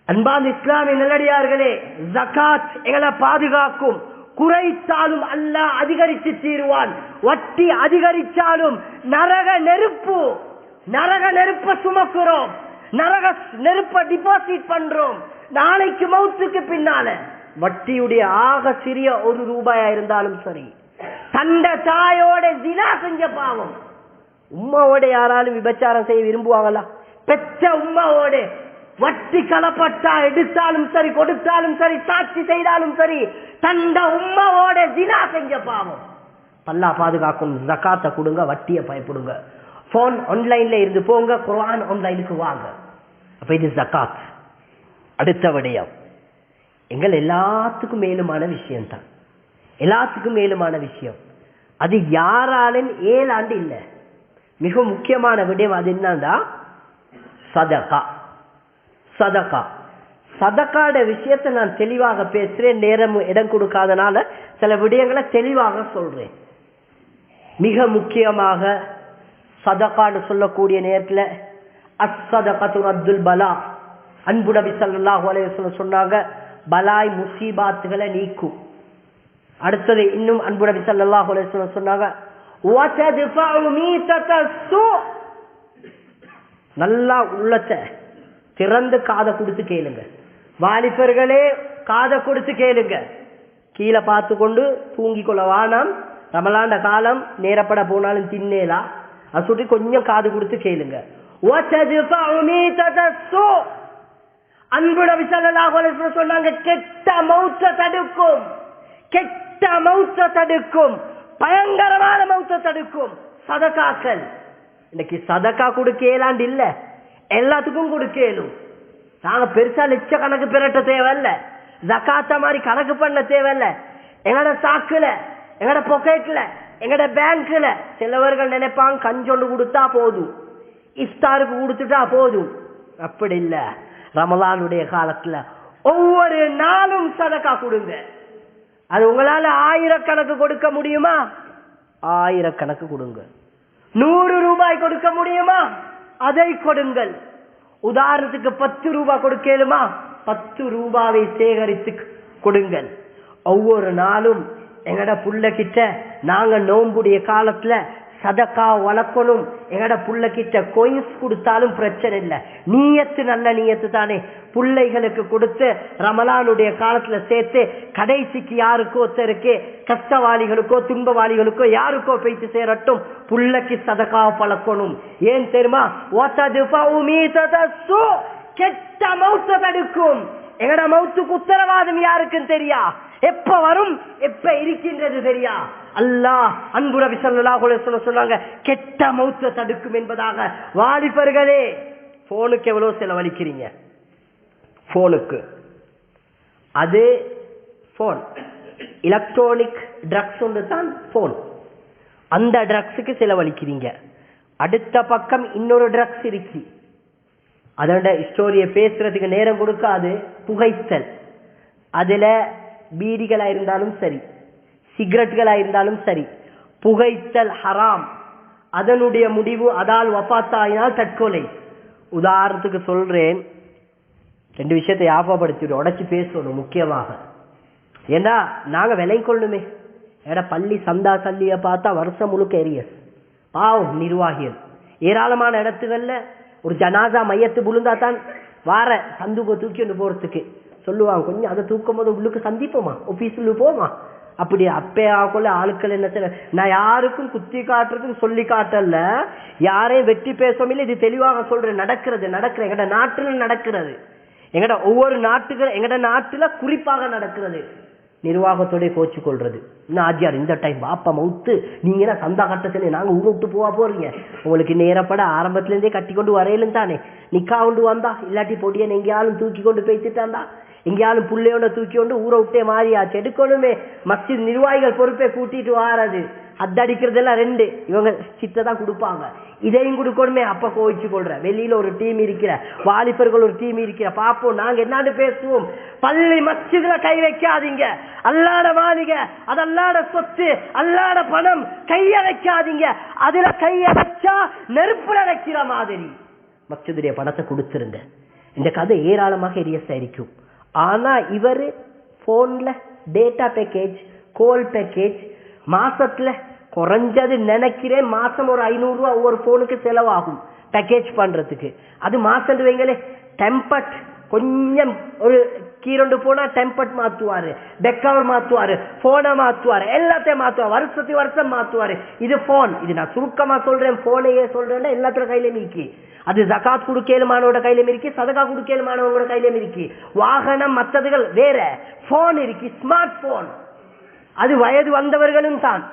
அன்பான இஸ்லாமிய நல்லடியார்களே, ஜகாத் எங்களை பாதுகாக்கும். குறைத்தாலும் அல்லாஹ் அதிகரித்து தீருவான். வட்டி அதிகரிச்சாலும் நரக நெருப்ப சுமக்கிறோம், நரக நெருப்ப டிபாசிட் பண்றோம். நாளைக்கு மௌத்துக்கு பின்னால வட்டியுடைய ஆக சிறிய 1 ரூபாயா இருந்தாலும் சரி, தண்ட தாயோட ஜினா செஞ்ச பாவம். உம்மாவோட யாராலும் விபச்சாரம் செய்ய விரும்புவாங்களா? பெற்ற உம்மாவோட வட்டி கலப்பட்டா எடுத்தாலும் சரி, கொடுத்தாலும் சரி, சாட்சி செய்தாலும் சரி, தண்ட உம்மாவோட ஜினா செஞ்ச பாவம். பல்லா பாதுகாக்கும். ஜகாத்தை கொடுங்க, வட்டியை பயப்படுங்க. போன் ஆன்லைன்ல இருந்து போங்க, குர்ஆன் ஆன்லைனுக்கு வாங்க. அப்ப இது ஜகாத். அடுத்த விடயம் எங்கள் எல்லாத்துக்கும் மேலுமான விஷயம் தான், எல்லாத்துக்கும் மேலுமான விஷயம். அது யாராலும் ஏழாண்டு இல்லை. மிக முக்கியமான விடயம் அது என்னன்னா சதகா. சதகா சதகாட விஷயத்தை நான் தெளிவாக பேசுறேன், நேரம் இடம் கொடுக்காதனால சில விடயங்களை தெளிவாக சொல்றேன். மிக முக்கியமாக சதகான்னு சொல்லக்கூடிய நேரத்தில் அஸ்ஸதகத்து ரத்துல் பலா, அன்பு நபி ஸல்லல்லாஹு அலைஹி வஸல்லம் சொன்னாங்க, பலாய் முசீபாத்துகளை நீக்கும். அடுத்தது இன்னும் அன்பு நபி ஸல்லல்லாஹு அலைஹி வஸல்லம் சொன்னாங்க, நல்லா உள்ளத்தை திறந்து காதை கொடுத்து கேளுங்க. வாலிபர்களே காதை கொடுத்து கேளுங்க. கீழே பார்த்து கொண்டு தூங்கிக் கொள்ள வானாம். ரமலாண்ட காலம் நேரப்பட போனாலும் தின்னேலா, அது சொல்லி கொஞ்சம் காது கொடுத்து கேளுங்க. அன்பு நபி ஸல்லல்லாஹு அலைஹி வஸல்லம் சொன்னாங்க, கெட்ட மௌத்தை தடுக்கும், கெட்ட மௌத்தை தடுக்கும், பயங்கரமான மௌத்தை தடுக்கும் சதகாக்கள். இன்னைக்கு சதகா கொடுக்கலாண்டு இல்ல, எல்லாத்துக்கும் கொடுக்கலும். நாங்க பெருசா லட்சக்கணக்கு பெறட்ட தேவையில்ல, ஜகாத்த மாதிரி கணக்கு பண்ண தேவையில்ல. எங்கட சாக்குல, எங்கட பொக்கெட்ல, எங்கட பேங்க்ல சிலவர்கள் நினைப்பாங்க கஞ்சொண்டு கொடுத்தா போதும், இஃப்தாருக்கு கொடுத்துட்டா போதும். அப்படி இல்ல. ரமலானுடைய காலத்துல ஒவ்வொரு நாளும் சதகா கொடுங்க. அது உங்களால 1000 கணக்கு கொடுக்க முடியுமா? 1000 கணக்கு கொடுங்க. 100 ரூபாய் கொடுக்க முடியுமா? அதை கொடுங்கள். உதாரணத்துக்கு 10 ரூபாய் கொடுக்கலுமா? 10 ரூபாவை சேகரித்து கொடுங்கள். ஒவ்வொரு நாளும் எங்கட புள்ள கிட்ட நாங்க நோம்புடைய காலத்துல சதகா வளர்க்கணும். எங்கட புள்ள கிட்ட கோயின்ஸ் கொடுத்தாலும் பிரச்சனை இல்லை, நீயத்து நல்ல நீயத்து தானே. பிள்ளைகளுக்கு கொடுத்து ரமலானுடைய காலத்துல சேர்த்து கடைசிக்கு யாருக்கோ ஒருத்தருக்கு, கஷ்டவாளிகளுக்கோ துன்பவாளிகளுக்கோ யாருக்கோ போயிட்டு சேரட்டும். புள்ளைக்கு சதகா பழக்கணும். ஏன் தெரியுமா? கெட்ட மௌத்தை தடுக்கும், எங்கட மௌத்துக்கு உத்தரவாதம் யாருக்கும் தெரியா, எப்ப வரும் எப்ப இருக்கின்றது தெரியா. அல்லாஹ் அன்பு நபி ஸல்லல்லாஹு அலைஹி வஸல்லம் சொன்னாங்க, கெட்ட மௌத்தை தடுக்கும் என்பதாக. வாலிபர்களே, போனுக்கு எவ்வளவு செலவழிக்கிறீங்க? போனுக்கு அது போன் எலக்ட்ரானிக் ட்ரக்ஸ் ஒன்று தான் போன். அந்த ட்ரக்ஸுக்கு செலவழிக்கிறீங்க. அடுத்த பக்கம் இன்னொரு ட்ரக்ஸ் இருக்கு, அதோட ஸ்டோரியை பேசுறதுக்கு நேரம் கொடுக்காது. புகைத்தல். அதுல பீடிகளா இருந்தாலும் சரி, சிகரெட்டுகளா இருந்தாலும் சரி, புகைத்தல் ஹராம். அதனுடைய முடிவு அதால் வஃபாத்தாயினால் தற்கொலை. உதாரணத்துக்கு சொல்றேன், 2 விஷயத்தை ஞாபகப்படுத்திடும், உடச்சி பேசணும் முக்கியமாக. ஏன்னா நாங்க விலை கொள்ளுமே, ஏடா பள்ளி சந்தா சல்லிய பார்த்தா வருஷம் முழுக்க ஏரியஸ் பாவம் நிர்வாகிகள். ஏராளமான இடத்துகள்ல ஒரு ஜனாசா மையத்து புழுந்தா தான் வார சந்துக்கு தூக்கி ஒன்று போறதுக்கு சொல்லுவாங்க, கொஞ்சம் அதை தூக்கும் போது உள்ளுக்கு சந்திப்போமா, ஆபீஸ்ல போமா. அப்படி அப்பயாக்குள்ள ஆட்கள் என்ன செய்ய, நான் யாருக்கும் குத்தி காட்டுறதுக்கும் சொல்லி காட்டல, யாரையும் வெட்டி பேசவும் இல்லை. இது தெளிவாக சொல்றேன், நடக்கிறது எங்கட நாட்டுல நடக்கிறது, எங்கட ஒவ்வொரு நாட்டுகள் எங்கட நாட்டுல குறிப்பாக நடக்கிறது. நிர்வாகத்தோட கோச்சு கொள்றது. ஆஜியார் இந்த டைம் பாப்பா மவுத்து, நீங்க சந்தா கட்ட சொல்லி நாங்க ஊரை விட்டு போறீங்க, உங்களுக்கு நேரப்பட ஆரம்பத்துல இருந்தே கட்டி கொண்டு வரையிலும் தானே நிக்கா கொண்டு வந்தா, இல்லாட்டி பொடியன் எங்கேயாலும் தூக்கி கொண்டு பேசிட்டாண்டா, எங்கேயாலும் புள்ளையோட தூக்கி கொண்டு ஊரை விட்டே மாறியாச்சு. எடுக்கணுமே, மஸ்ஜித் நிர்வாகிகள் பொறுப்பை கூட்டிட்டு வாரது. அத்தடிக்கிறதெல்லாம் 2 இவங்க சித்ததான் கொடுப்பாங்க, இதையும் கொடுக்கணுமே. அப்ப கோவிச்சு கொள்ற, வெளியில ஒரு டீம் இருக்கிற, வாலிபர்கள் ஒரு டீம் இருக்கிற, பாப்போம் நாங்க என்னான்னு பேசுவோம். பள்ளி மஸ்ஜித்ல கை வைக்காதீங்க, அல்லாட மாளிக, அது அல்லாட சொத்து, அல்லாட பணம், கைய வைக்காதீங்க. அதுல கைய வச்சா நெருப்புல வைக்கிற மாதிரி மஸ்ஜிதுடைய பணத்தை கொடுத்துருங்க. இந்த கதை ஏராளமாக எரியஸ் ஆയിരിக்கும். ஆனா இவரு போன்ல டேட்டா பேக்கேஜ், கோல் பேக்கேஜ், மாசத்துல குறைஞ்சது நினைக்கிறேன் மாசம் ஒரு 500 ரூபாய் ஒவ்வொரு போனுக்கு செலவாகும் பேக்கேஜ் பண்றதுக்கு. அது மாசம் வைங்களே, டெம்பட் கொஞ்சம் ஒரு கீரண்டு போனா டெம்பட் மாத்துவாரு, பெக்கவர் மாத்துவாரு, போனை மாத்துவாரு, எல்லாத்தையும் மாத்துவாரு, வருஷம் மாத்துவாரு. இது போன். இது நான் சுருக்கமா சொல்றேன், போனையே சொல்றேன்னா எல்லாத்துல கையிலும் இருக்கு. அது ஜகாத் குடுக்கலுமானோட கையிலும் இருக்கு, சதகா குடுக்கலுமானவங்களோட கையிலும் இருக்கு. வாகனம் மற்றதுகள் வேற, போன் இருக்கு, ஸ்மார்ட் போன். அது வயது வந்தவர்களும் தான்,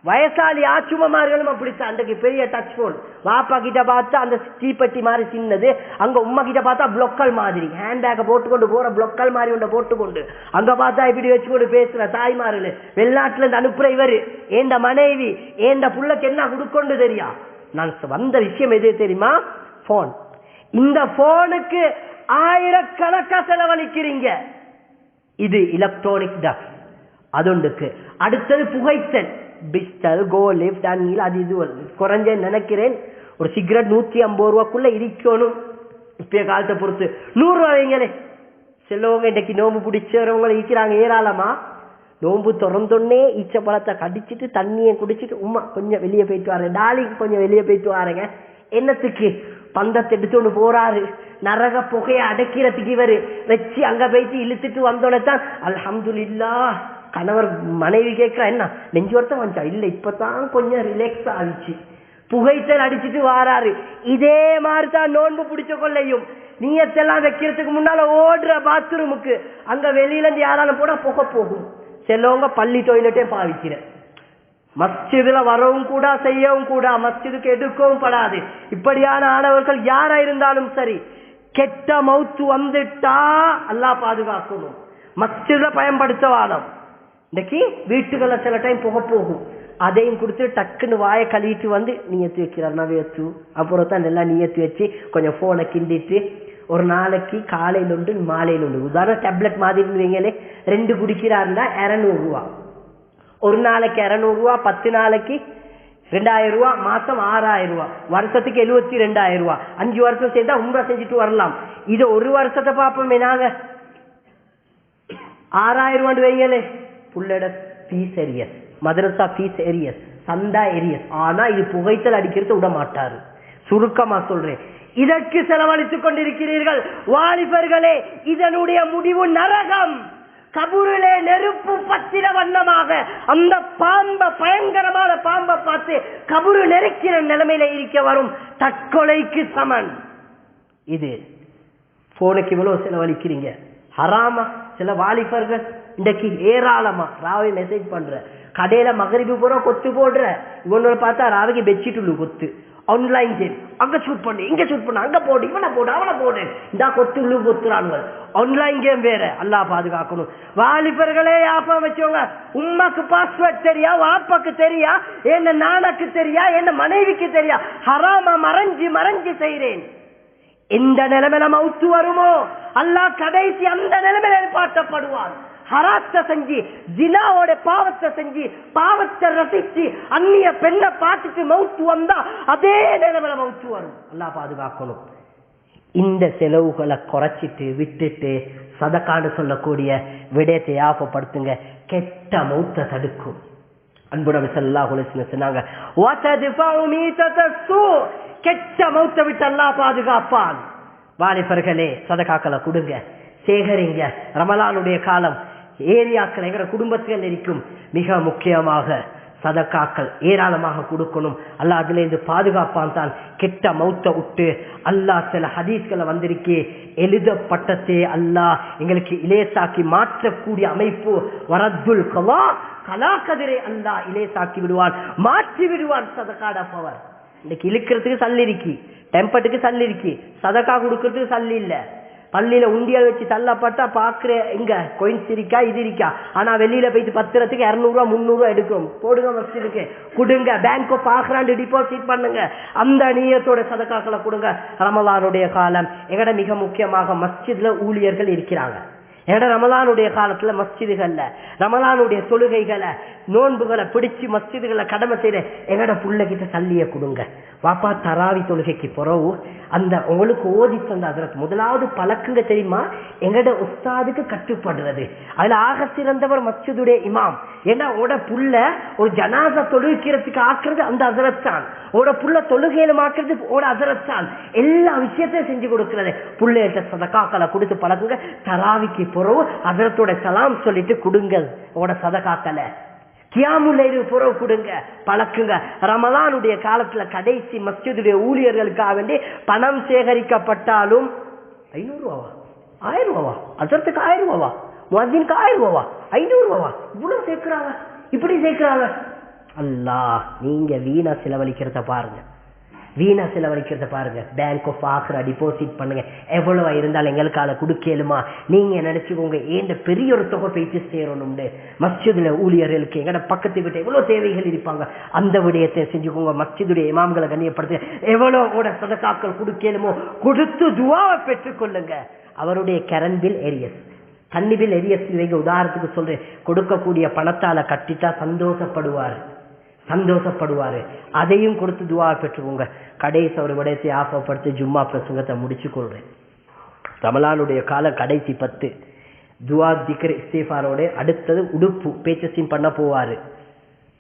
வயசாளி ஆச்சுமார்களும் அப்படித்தான். அன்றைக்கு பெரிய டச் போன், வாப்பா கிட்ட பார்த்தா அந்த தீப்பெட்டி மாதிரி சின்னது, அங்க உம்மா கிட்ட பார்த்தா பிளொக்கல் மாதிரி, ஹேண்ட் பேக்கை போட்டுக்கொண்டு போற பிளொக்கல் மாதிரி ஒன்றை போட்டுக்கொண்டு, அங்க பார்த்தா இப்படி வச்சுக்கொண்டு பேசுற தாய்மார்கள், வெளிநாட்டுல இருந்து அனுப்புற இவரு, ஏண்ட மனைவி, ஏண்ட புள்ளைக்கு என்ன கொடுக்கொண்டு தெரியா. நான் வந்த விஷயம் எது தெரியுமா? போன். இந்த போனுக்கு ஆயிரக்கணக்கா செலவழிக்கிறீங்க. இது எலக்ட்ரானிக் ட்ரக்ஸ். அதொன்றுக்கு அடுத்தது புகைத்தல், பிஸ்டல், கோலிஃப்ட், அன்னில், அது இது குறைஞ்ச நினைக்கிறேன் ஒரு சிகரெட் 150 ரூபாய்க்குள்ள இருக்கணும். இப்பய காலத்தை பொறுத்து 100 ரூபாய் வைங்களே. செல்லவங்க இன்னைக்கு நோம்பு பிடிச்சவங்க இருக்கிறாங்க ஏராளமா. நோம்பு திறந்தோடனே ஈச்ச பழத்தை கடிச்சிட்டு தண்ணியை குடிச்சிட்டு, உமா கொஞ்சம் வெளியே போயிட்டு வாருங்க, டாலிக்கு கொஞ்சம் வெளியே போயிட்டு வாருங்க. என்னத்துக்கு? பந்தத்தை எடுத்துட்டு போறாரு, நரக புகையை அடைக்கிறதுக்கு இவரு வச்சு அங்க போயிட்டு இழுத்துட்டு வந்தோடனே தான் அல்ஹம்துலில்லாஹ். கணவர் மனைவி கேட்கிறா, என்ன நெஞ்சு வருத்தம் வந்துச்சா? இல்ல இப்பதான் கொஞ்சம் ரிலாக்ஸ் ஆகிச்சு. புகைத்தல் அடிச்சுட்டு வாராரு. இதே மாதிரிதான் நோன்பு பிடிச்ச கொள்ளையும் நீயத்தெல்லாம் வைக்கிறதுக்கு முன்னால ஓடுற பாத்ரூமுக்கு, அங்க வெளியில இருந்து யாராலும் போனா புகை போகும். செல்லவங்க பள்ளி டொய்லெட்டே பாவிக்கிற, மஸ்ஜிதுல வரவும் கூட செய்யவும் கூட, மஸ்ஜிதுக்கு எடுக்கவும் படாது. இப்படியான ஆனவர்கள் யாரா இருந்தாலும் சரி, கெட்ட மௌத்து வந்துட்டா அல்லாஹ் பாதுகாக்கணும். மஸ்ஜிதுல பயன்படுத்த வானம். இன்னைக்கு வீட்டுகள்ல சில டைம் புகை போகும், அதையும் கொடுத்து டக்குன்னு வாயை கழுவிட்டு வந்து நீயத்து வைக்கிறார் நவையத்து. அப்புறம் தான் எல்லாம் நீயத்து வச்சு கொஞ்சம் போனை கிண்டிட்டு, ஒரு நாளைக்கு காலையில் உண்டு மாலையில் உண்டு. உதாரணம் டேப்லெட் மாதிரி இருந்தீங்களே, 2 குடிக்கிறாருன்னா 200 ரூபா. ஒரு நாளைக்கு 200 ரூபா, 10 நாளைக்கு 2000 ரூபா, மாசம் 6000 ரூபா, வருஷத்துக்கு 72000 ரூபா. 5 வருஷம் சேர்ந்தா உம்ரா செஞ்சுட்டு வரலாம். இது ஒரு வருஷத்தை பார்ப்போமே நாங்க, 6000 ரூபான்னு வைங்களே. புள்ளட ஃபீஸ் ஏரியஸ், மதரசா ஃபீஸ் ஏரியஸ், சந்தா ஏரியஸ். ஆனா இது புகைத்தல் அடிக்கிறது விட மாட்டாரு. சுருக்கமா சொல்றேன், இதற்கு செலவழித்துக் கொண்டிருக்கிறீர்கள் வாலிபர்களே. இதனுடைய முடிவு நரகம். கபூரிலே நெருப்பு பத்திர வண்ணமாக அந்த பாம்பை, பயங்கரமான பாம்பை பார்த்து கபூரு நெருக்கிற நிலைமையில இருக்க வரும், தற்கொலைக்கு சமன். இது போனுக்கு இவ்வளவு செலவழிக்கிறீங்க. ஹராமா? சில வாலிபர்கள் இன்றைக்கு ஏராளமா ராவை மெசேஜ் பண்ற, கடையில மகரிபு பூரா கொத்து போடுற, இவனோட பார்த்தா ராவைக்கு பெட்ஷீட்டு கொத்து, ஆன்லைன் கேம், அங்க ஷூட் பண்ணு, இங்க ஷூட் பண்ணு, அங்க போடு, இவனை போடு, அவனை போடு, இந்த கொத்து உள்ளு கொத்துறாங்க. ஆன்லைன் கேம் வேற, அல்லாஹ் பாதுகாக்கணும். வாலிபர்களே யாப்பா வச்சவங்க, உம்மாக்கு பாஸ்வேர்ட் தெரியா, வாப்பாக்கு தெரியா, என்ன நானக்கு தெரியா, என்ன மனைவிக்கு தெரியா, ஹராமா மறைஞ்சு மறைஞ்சு செய்றேன். எந்த நிலைமையில மவுத்து வருமோ அல்லாஹ் கடைசி அந்த நிலைமையில ஏற்பாட்டப்படுவான். ஹராத்த செஞ்சு, ஜினாவோட பாவத்தை செஞ்சு, பாவத்தை ரசிச்சு, அந்நிய பெண்ணை பார்த்துட்டு மவுத்து வந்தா அதே நிலைமையில மவுத்து வரும். அல்லாஹ் பாதுகாக்கணும். இந்த செலவுகளை குறைச்சிட்டு விட்டுட்டு சதக்கான்னு சொல்லக்கூடிய விடயத்தை ஞாபகப்படுத்துங்க. கெட்ட மௌத்தை தடுக்கும். அன்பு நபி ஸல்லல்லாஹு அலைஹி வஸல்லம் சொன்னாங்க, வதத்ஃபஉ மீதத்தஸ்ஸூ, கெட்ட மௌத்தை விட்டு அல்லாஹ் பாதுகாப்பான். வாலிபர்களே சதகாக்களை கொடுங்க, சேகரிங்க. ரமலானுடைய காலம், ஏரியாக்கள் எங்கிற குடும்பத்தில் இருக்கும். மிக முக்கியமாக சதக்காக்கள் ஏராளமாக கொடுக்கணும். அல்லாஹ் அதுல இருந்து பாதுகாப்பான் தான். கெட்ட மௌத்தை விட்டு அல்லாஹ் சில ஹதீஸ்களை வந்திருக்கே, எழுதப்பட்டதே அல்லாஹ் எங்களுக்கு இலேசாக்கி மாற்றக்கூடிய அமைப்பு. வரத்துல் கலா, கலா கதிரை அல்லாஹ் இலேசாக்கி விடுவான், மாற்றி விடுவான். சதகாட பவர். இன்னைக்கு இழுக்கிறதுக்கு சல்லி இருக்கி, டெம்பட்டுக்கு சல்லி இருக்கி, சதக்கா கொடுக்கறதுக்கு சல்லி இல்ல. பள்ளியில உண்டியல் வச்சு தள்ளப்பட்டா பாக்குற எங்க கொயின்ஸ் இருக்கா, இது இருக்கா. ஆனா வெளியில போயிட்டு பத்திரத்துக்கு 200 ரூபா 300 ரூபா எடுக்கும். போடுங்க மஸ்ஜிதுக்கு கொடுங்க, பேங்க் பாக்குறாண்டு டிபாசிட் பண்ணுங்க. அந்த நியத்தோட சதக்காக்களை கொடுங்க. ரமலானுடைய காலம் எங்கட மிக முக்கியமாக மஸ்ஜித்ல ஊழியர்கள் இருக்கிறாங்க. எங்கட ரமலானுடைய காலத்துல மஸ்ஜிதுகள்ல ரமலானுடைய தொழுகைகளை நோன்புகளை பிடிச்சு மஸ்ஜிதுகளை கடமை செய்யற எங்கட புள்ள கிட்ட சல்லிய கொடுங்க. வாப்பா தராவி தொழுகைக்கு பிறகு அந்த உங்களுக்கு ஓதி தந்த அதற்கு முதலாவது பழக்குங்க தெரியுமா, எங்கட உஸ்தாதுக்கு கட்டுப்படுறது. அதுல ஆக சிறந்தவர் மஸ்ஜிதுடைய இமாம். ஏன்னா உட புள்ள ஒரு ஜனாசா தொழுகிறதுக்கு ஆக்குறது அந்த அசரத்தான், உட புள்ள தொழுகையில ஆக்குறது ஓட அசரத்தான். எல்லா விஷயத்தையும் செஞ்சு கொடுக்கிறது. புள்ளையிட்ட சதக்காக்களை கொடுத்து பழக்குங்க. தராவிக்கு பிறகு அதரத்தோட சலாம் சொல்லிட்டு கொடுங்க ஓட சதக்காக்களை. கியாமுல்லைல் புறவு கொடுங்க, பழக்குங்க. ரமலானுடைய காலத்துல கடைசி மஸ்ஜிதுடைய ஊழியர்களுக்காக வேண்டி பணம் சேகரிக்கப்பட்டாலும் 500 ரூபாவா 1000 ரூபாவா, அதற்கு 1000 ரூபாவா, முஅஜ்ஜினுக்கு 1000 ரூபாவா, 500 ரூபாவா, இவ்வளவு சேர்க்கிறாங்க, இப்படி சேர்க்கிறாங்க. அல்லாஹ், நீங்க வீணா செலவழிக்கிறத பாருங்க, வீணா செலவழிக்கிறத பாருங்க. பேங்க் ஆஃப் ஆக்ரா டிபாசிட் பண்ணுங்க. எவ்வளவா இருந்தாலும் எங்களுக்கு அதை கொடுக்கலுமா? நீங்க நினைச்சுக்கோங்க, ஏண்ட பெரிய ஒரு தொகை போயிட்டு சேரணும்னு. மஸ்ஜிதுல ஊழியர்களுக்கு எங்கட பக்கத்து விட்டு எவ்வளவு தேவைகள் இருப்பாங்க, அந்த விடயத்தை செஞ்சுக்கோங்க. மஸ்ஜிதுடைய இமாம்களை கண்ணியப்படுத்த எவ்வளவு சதகாக்கள் கொடுக்கலுமோ கொடுத்து துஆவை பெற்றுக்கொள்ளுங்க. அவருடைய கரண்ட் பில் ஏரியஸ், தண்ணி பில் ஏரியஸ் வைங்க. உதாரணத்துக்கு சொல்றேன், கொடுக்கக்கூடிய பணத்தால கட்டிட்டா சந்தோஷப்படுவாரு. அதையும் கொடுத்து துவா பெற்றுக்கோங்க. கடைசி ஒரு விடயத்தை ஆசைப்படுத்தி ஜும்மா பிரசங்கத்தை முடிச்சு கொள்றேன். ரமலானுடைய காலம் கடைசி 10 துவா திக்ர் இஸ்திஃபாரோட அடுத்தது உடுப்பு பேச்சஸின் பண்ண போவாரு.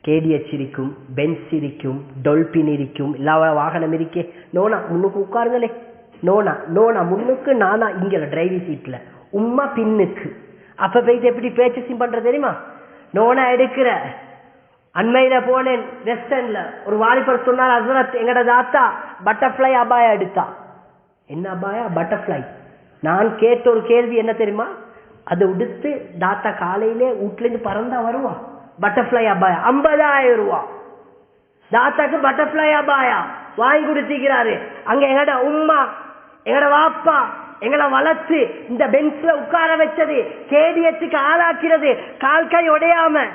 கேடிஎச் இருக்கும், பென்ஸ் இருக்கும், டொல்பின் இருக்கும், எல்லா வாகனம் இருக்கே. நோனா முன்னுக்கு உட்காருங்களே, நோனா முன்னுக்கு, நானா இங்க டிரைவிங் சீட்ல, உம்மா பின்னுக்கு. அப்ப போயிட்டு எப்படி பேச்சஸின் பண்ற தெரியுமா? நோனா எடுக்கிற. அண்மையில போனேன் வெஸ்டர்ன்ல, ஒரு வாலிபர் சொன்னார், ஹஸ்ரத் எங்கட தாத்தா பட்டர்ஃபிளை அபாயா எடுத்தா. என்ன அபாயா? பட்டர்ஃபிளை. நான் கேட்ட ஒரு கேள்வி என்ன தெரியுமா? அதை உடுத்து தாத்தா காலையிலே வீட்டுல இருந்து பறந்தா வருவா. பட்டர்ஃபிளை அபாயா 50,000 ரூபா. தாத்தாக்கு பட்டர்ஃபிளை அபாயா வாங்கி கொடுத்திருக்கிறாரு. அங்க எங்கட உம்மா எங்கட வாப்பா எங்களை வளர்த்து இந்த பெஞ்ச்ல உட்கார வச்சது, கேடியத்துக்கு ஆளாக்கிறது, கால் கை உடையாம.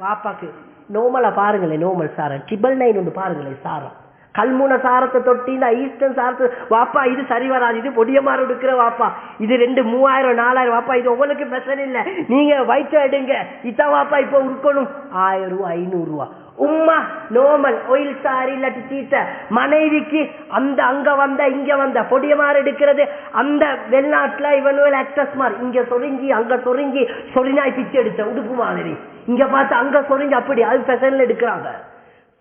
வாப்பாக்கு நோமலா பாருங்களேன், நோமல் சாரம் 999 ஒன்று பாருங்களேன், சாரம் கல்முனை சாரத்தை தொட்டினா ஈஸ்டர்ன் சாரத்தை. வாப்பா இது சரி வராது, இது பொடியமாறு எடுக்கிற வாப்பா, இது 2 3000 4000 வாப்பா, இது உங்களுக்கு பிரச்சனை இல்லை, நீங்க வயிற்று எடுங்க, இதான் வாப்பா இப்போ இருக்கணும் 1000 ரூபா 500 ரூபா. உம்மா நோமல் ஒயில் சாரி இல்லாட்டி சீட்ட மனைவிக்கு அந்த அங்க வந்த இங்க வந்த பொடியமாறு எடுக்கிறது. அந்த வெளிநாட்டுல இவனுவல் ஆக்டர்ஸ் மாதிரி இங்க சொரிஞ்சி அங்க சொரிஞ்சி சொரிநாய் பிச்சு எடுத்த உடுப்பு மாதிரி, இங்க பார்த்து அங்க சொரிஞ்சு அப்படி அது பெசன்ல எடுக்கிறாங்க.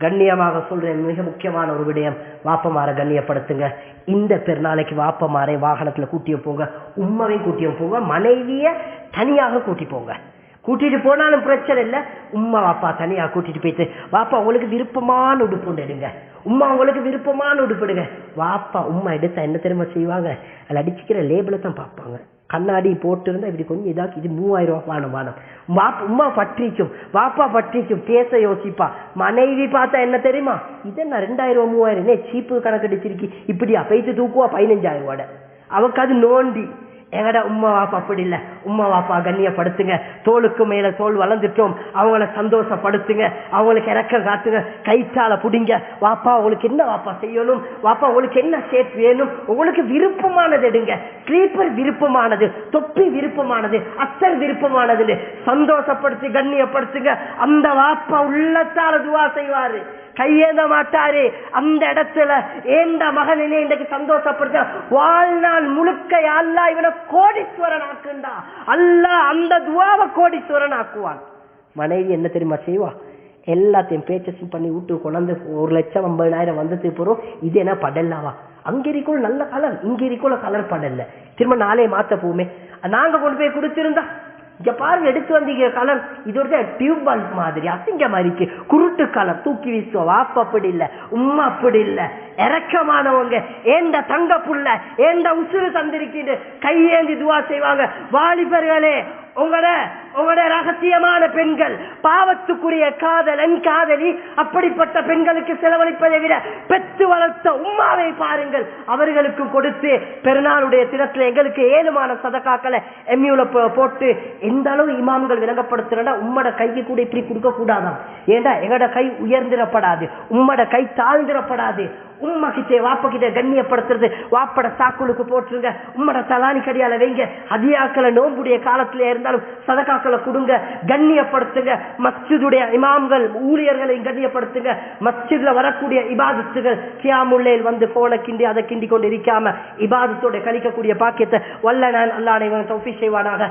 கண்ணியமாக சொல்றேன், மிக முக்கியமான ஒரு விடயம், வாப்பமாரை கண்ணியப்படுத்துங்க. இந்த பெருநாளைக்கு வாப்பமாரை வாகனத்துல கூட்டிய போங்க, உம்மாவையும் கூட்டிய போங்க, மனைவிய தனியாக கூட்டி போங்க. கூட்டிட்டு போனாலும் பிரச்சனை இல்லை. உம்மா வாப்பா தனியா கூட்டிட்டு போயிட்டு, வாப்பா உங்களுக்கு விருப்பமான உடுப்பு எடுங்க, உம்மா உங்களுக்கு விருப்பமான உடுப்பு எடுங்க. வாப்பா உம்மா எடுத்தா என்ன தெரியுமா செய்வாங்க? அதில் அடிச்சுக்கிற லேபிளை தான் பார்ப்பாங்க. கண்ணாடி போட்டு இருந்தா இப்படி கொஞ்சம் இதாக்கி, இது 3000 ரூபாய் வானம். உம்மா பற்றிக்கும், வாப்பா பற்றிக்கும், பேச யோசிப்பா. மனைவி பார்த்தா என்ன தெரியுமா? இது என்ன 2000 3000 சீப்பு கணக்கு அடிச்சிருக்கி, இப்படியா பைத்து தூக்குவா 15000 ரூபாய். அவக்கு அது நோண்டி. எங்கடா உம்மா வாப்பா அப்படி இல்லை. உம்மா வாப்பா கண்ணியப்படுத்துங்க, தோளுக்கு மேல தோல் வளர்ந்துட்டோம், அவங்கள சந்தோஷப்படுத்துங்க, அவங்களுக்கு இறக்கம் காட்டுங்க, கைத்தால புடிங்க. வாப்பா உங்களுக்கு என்ன வாப்பா செய்யணும், வாப்பா உங்களுக்கு என்ன ஷேப் வேணும், உங்களுக்கு விருப்பமானது எடுங்க. ஸ்லீப்பர் விருப்பமானது, தொப்பி விருப்பமானது, அத்தர் விருப்பமானது, சந்தோஷப்படுத்தி கண்ணியப்படுத்துங்க. அந்த வாப்பா உள்ளத்தால துவா செய்வாரு, கையேந்த மாட்டாரு. அந்த இடத்துல ஏந்த மகனிலே இன்றைக்கு சந்தோஷப்படுத்த வாழ்நாள் முழுக்க அல்லாஹ் இவனை கோடீஸ்வரன் ஆக்குண்டா. அல்லாஹ் அந்த துவாவை கோடீஸ்வரன் ஆக்குவான். மனைவி என்ன தெரியுமா செய்வா? எல்லாத்தையும் பேச்சஸும் பண்ணி விட்டு கொண்டாந்து 1,50,000 வந்தது போறோம். இது என்ன படல்லாவா? அங்க இருக்கோம் நல்ல கலர், இங்க இருக்கோம் கலர் படல, திரும்ப நாளே மாத்த போமே. நாங்க கொண்டு போய் கொடுத்திருந்தா இங்க பாருங்க எடுத்து வந்தீங்க கலர், இது ஒரு டியூப் பல்ப் மாதிரி அசிங்கமா இருக்கு, குருட்டு கலர், தூக்கி வீசுவோம். வாப்பா அப்படி இல்ல, உம்மா அப்படி இல்ல, இறக்கமானவங்க. ஏந்த தங்க புள்ள, ஏந்த உசுறு தந்திருக்கின்ற கையேந்தி துவா செய்வாங்க. வாலிபர்களே, உங்களோட ரகசியமான பெண்கள், பாவத்துக்குரிய காதலன் காதலி, அப்படிப்பட்ட பெண்களுக்கு செலவழிப்பதை விட பெற்று வளர்த்த உம்மாவை பாருங்கள். அவர்களுக்கு கொடுத்து பெருநாளுடைய தினத்துல எங்களுக்கு ஏழுமான சதகாக்களை எம்யூல போட்டு எந்த அளவு இமாம்கள் விளங்கப்படுத்துறா, உம்மட கைக்கு கூட இப்படி கொடுக்க கூடாதான். ஏண்டா எங்கட கை உயர்ந்திடப்படாது, உம்மட கை தாழ்ந்திடப்படாது. உம்மா கிட்டே வாப்ப கிட்ட கண்ணியப்படுத்துறது, வாப்பட சாக்குளுக்கு போட்டுருங்க, உம்மட தலானி கடியால வைங்க. அதியாக்களை நோம்புடைய காலத்திலே இருந்தாலும் சதகாக்களை கொடுங்க, கண்ணியப்படுத்துங்க. மஸ்ஜிதுடைய இமாம்கள் ஊழியர்களையும் கண்ணியப்படுத்துங்க. மஸ்ஜித்ல வரக்கூடிய இபாதத்துகள் கியாமுல்லைல் வந்து போன கிண்டி அதை கிண்டி கொண்டு இருக்காம இபாதத்தோட கழிக்கக்கூடிய பாக்கியத்தை வல்ல நான் அல்லாஹ் தௌஃபீக் செய்வானாக.